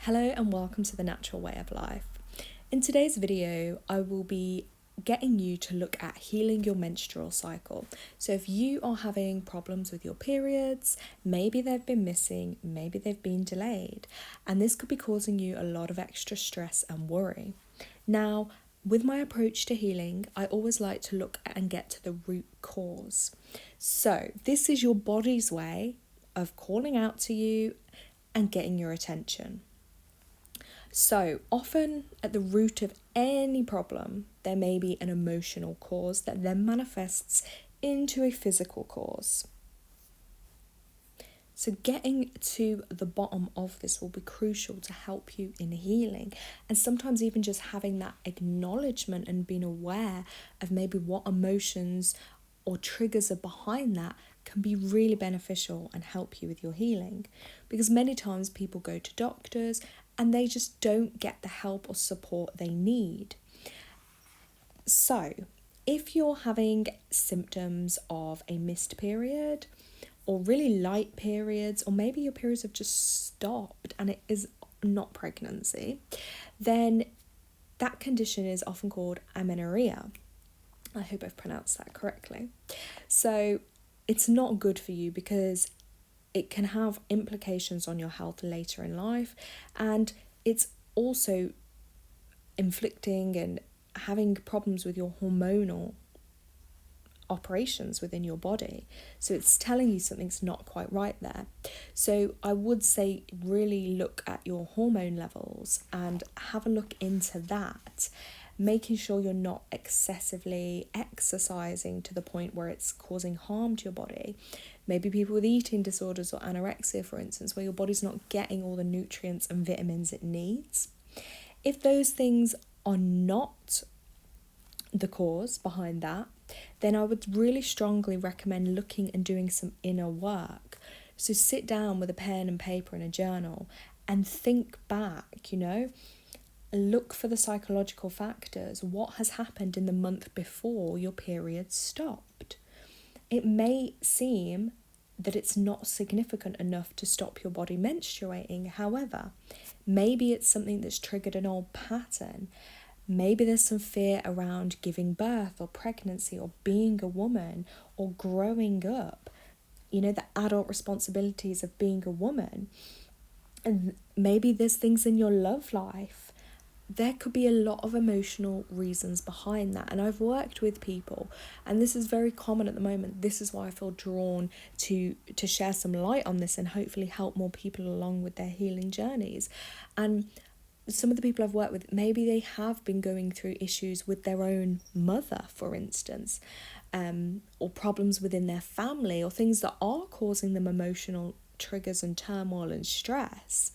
Hello and welcome to the Natural Way of Life. In today's video, I will be getting you to look at healing your menstrual cycle. So if you are having problems with your periods, maybe they've been missing, maybe they've been delayed, and this could be causing you a lot of extra stress and worry. Now, with my approach to healing, I always like to look at and get to the root cause. So this is your body's way of calling out to you and getting your attention. So often at the root of any problem, there may be an emotional cause that then manifests into a physical cause. So getting to the bottom of this will be crucial to help you in healing. And sometimes even just having that acknowledgement and being aware of maybe what emotions or triggers are behind that can be really beneficial and help you with your healing. Because many times people go to doctors and they just don't get the help or support they need. So, if you're having symptoms of a missed period or really light periods, or maybe your periods have just stopped and it is not pregnancy, then that condition is often called amenorrhea. I hope I've pronounced that correctly. So, it's not good for you because it can have implications on your health later in life, and it's also inflicting and having problems with your hormonal operations within your body. So it's telling you something's not quite right there. So I would say really look at your hormone levels and have a look into that, making sure you're not excessively exercising to the point where it's causing harm to your body. Maybe people with eating disorders or anorexia, for instance, where your body's not getting all the nutrients and vitamins it needs. If those things are not the cause behind that, then I would really strongly recommend looking and doing some inner work. So sit down with a pen and paper and a journal and think back, look for the psychological factors. What has happened in the month before your period stopped? It may seem that it's not significant enough to stop your body menstruating. However, maybe it's something that's triggered an old pattern. Maybe there's some fear around giving birth or pregnancy or being a woman or growing up, the adult responsibilities of being a woman. And maybe there's things in your love life. There could be a lot of emotional reasons behind that. And I've worked with people, and this is very common at the moment. This is why I feel drawn to share some light on this and hopefully help more people along with their healing journeys. And some of the people I've worked with, maybe they have been going through issues with their own mother, for instance, or problems within their family, or things that are causing them emotional triggers and turmoil and stress.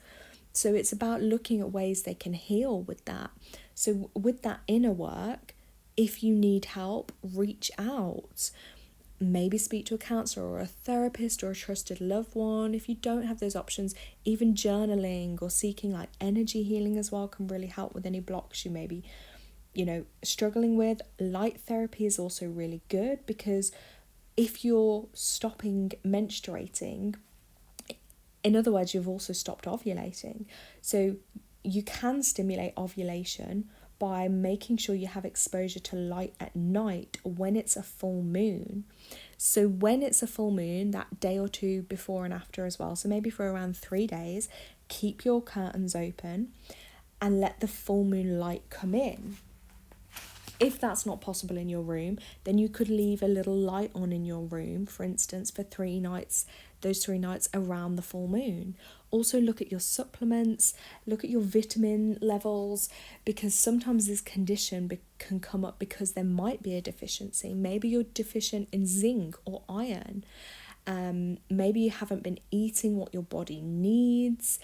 So it's about looking at ways they can heal with that. So with that inner work, if you need help, reach out. Maybe speak to a counsellor or a therapist or a trusted loved one. If you don't have those options, even journaling or seeking energy healing as well can really help with any blocks you may be, struggling with. Light therapy is also really good, because if you're stopping menstruating, in other words, you've also stopped ovulating. So you can stimulate ovulation by making sure you have exposure to light at night when it's a full moon. So when it's a full moon, that day or two before and after as well, so maybe for around 3 days, keep your curtains open and let the full moon light come in. If that's not possible in your room, then you could leave a little light on in your room, for instance, for 3 nights, those 3 nights around the full moon. Also look at your supplements, look at your vitamin levels, because sometimes this condition can come up because there might be a deficiency. Maybe you're deficient in zinc or iron. Maybe you haven't been eating what your body needs.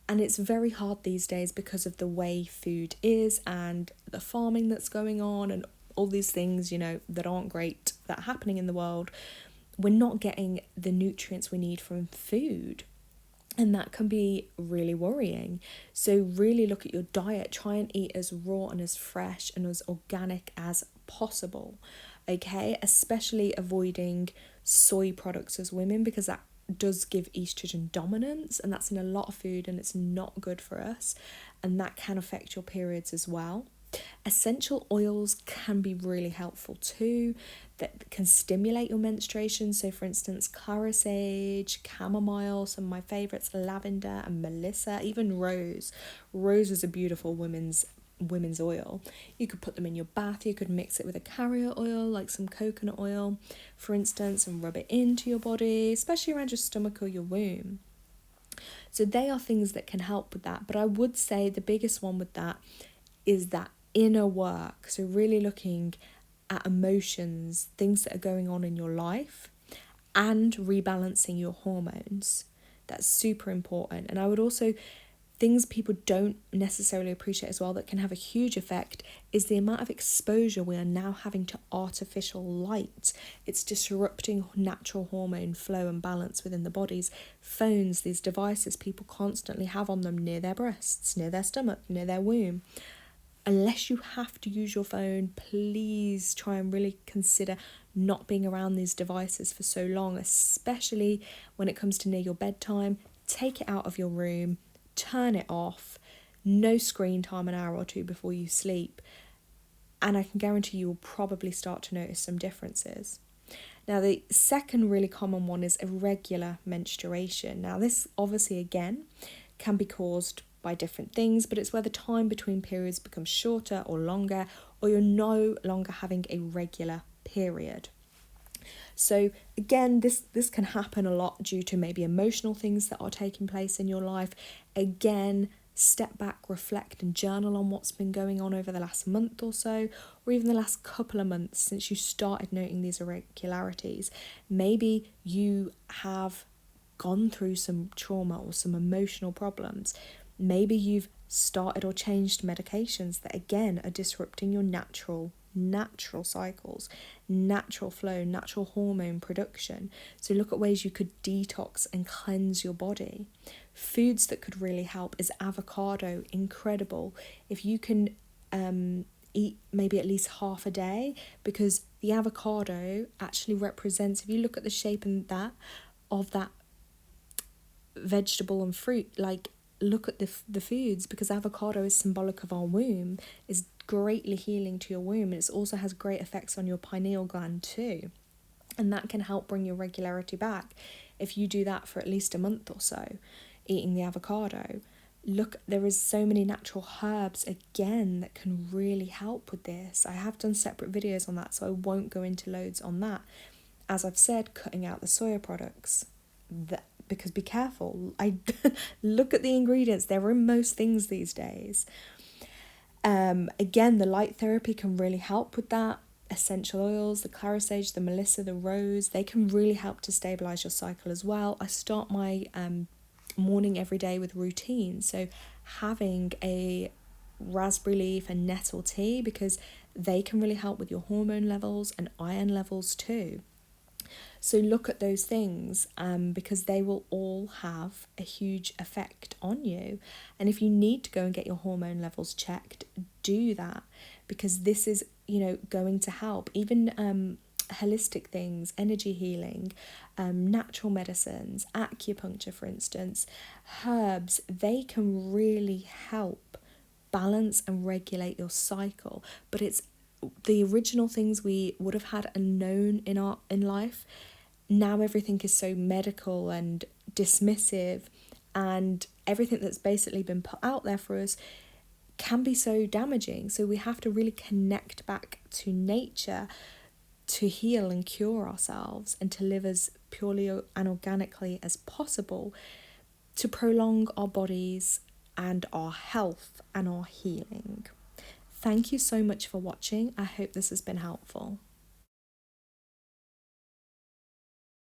And it's very hard these days because of the way food is and the farming that's going on and all these things, that aren't great that are happening in the world. We're not getting the nutrients we need from food. And that can be really worrying. So really look at your diet. Try and eat as raw and as fresh and as organic as possible. Okay? Especially avoiding soy products as women, because that does give estrogen dominance, and that's in a lot of food, and it's not good for us, and that can affect your periods as well. Essential oils can be really helpful too, that can stimulate your menstruation. So for instance, clary sage, chamomile, some of my favourites, lavender and melissa, even rose. Rose is a beautiful women's oil. You could put them in your bath, you could mix it with a carrier oil like some coconut oil for instance, and rub it into your body, especially around your stomach or your womb. So they are things that can help with that. But I would say the biggest one with that is that inner work. So really looking at emotions, things that are going on in your life, and rebalancing your hormones. That's super important. And I would also, things people don't necessarily appreciate as well that can have a huge effect is the amount of exposure we are now having to artificial light. It's disrupting natural hormone flow and balance within the bodies. Phones, these devices people constantly have on them near their breasts, near their stomach, near their womb. Unless you have to use your phone, please try and really consider not being around these devices for so long, especially when it comes to near your bedtime. Take it out of your room, turn it off, no screen time an hour or two before you sleep, and I can guarantee you will probably start to notice some differences. Now, the second really common one is irregular menstruation. Now, this obviously, again, can be caused by different things, but it's where the time between periods becomes shorter or longer, or you're no longer having a regular period. So again, this can happen a lot due to maybe emotional things that are taking place in your life. Again, step back, reflect and journal on what's been going on over the last month or so, or even the last couple of months since you started noting these irregularities. Maybe you have gone through some trauma or some emotional problems. Maybe you've started or changed medications that again are disrupting your natural cycles, natural flow, natural hormone production. So look at ways you could detox and cleanse your body. Foods that could really help is avocado, incredible. If you can eat maybe at least half a day, because the avocado actually represents, if you look at the shape and that of that vegetable and fruit, like look at the foods, because avocado is symbolic of our womb, is greatly healing to your womb, and it also has great effects on your pineal gland too, and that can help bring your regularity back if you do that for at least a month or so, eating the avocado. Look, there is so many natural herbs again that can really help with this. I have done separate videos on that, so I won't go into loads on that. As I've said, cutting out the soya products, because be careful, I look at the ingredients, they're in most things these days. Again, the light therapy can really help with that. Essential oils, the clary sage, the melissa, the rose, they can really help to stabilize your cycle as well. I start my morning every day with routine, so having a raspberry leaf and nettle tea, because they can really help with your hormone levels and iron levels too. So look at those things because they will all have a huge effect on you. And if you need to go and get your hormone levels checked, do that, because this is, going to help. Even holistic things, energy healing, natural medicines, acupuncture, for instance, herbs, they can really help balance and regulate your cycle. But it's the original things we would have had and known in life. Now everything is so medical and dismissive, and everything that's basically been put out there for us can be so damaging. So we have to really connect back to nature to heal and cure ourselves, and to live as purely and organically as possible, to prolong our bodies and our health and our healing. Thank you so much for watching. I hope this has been helpful.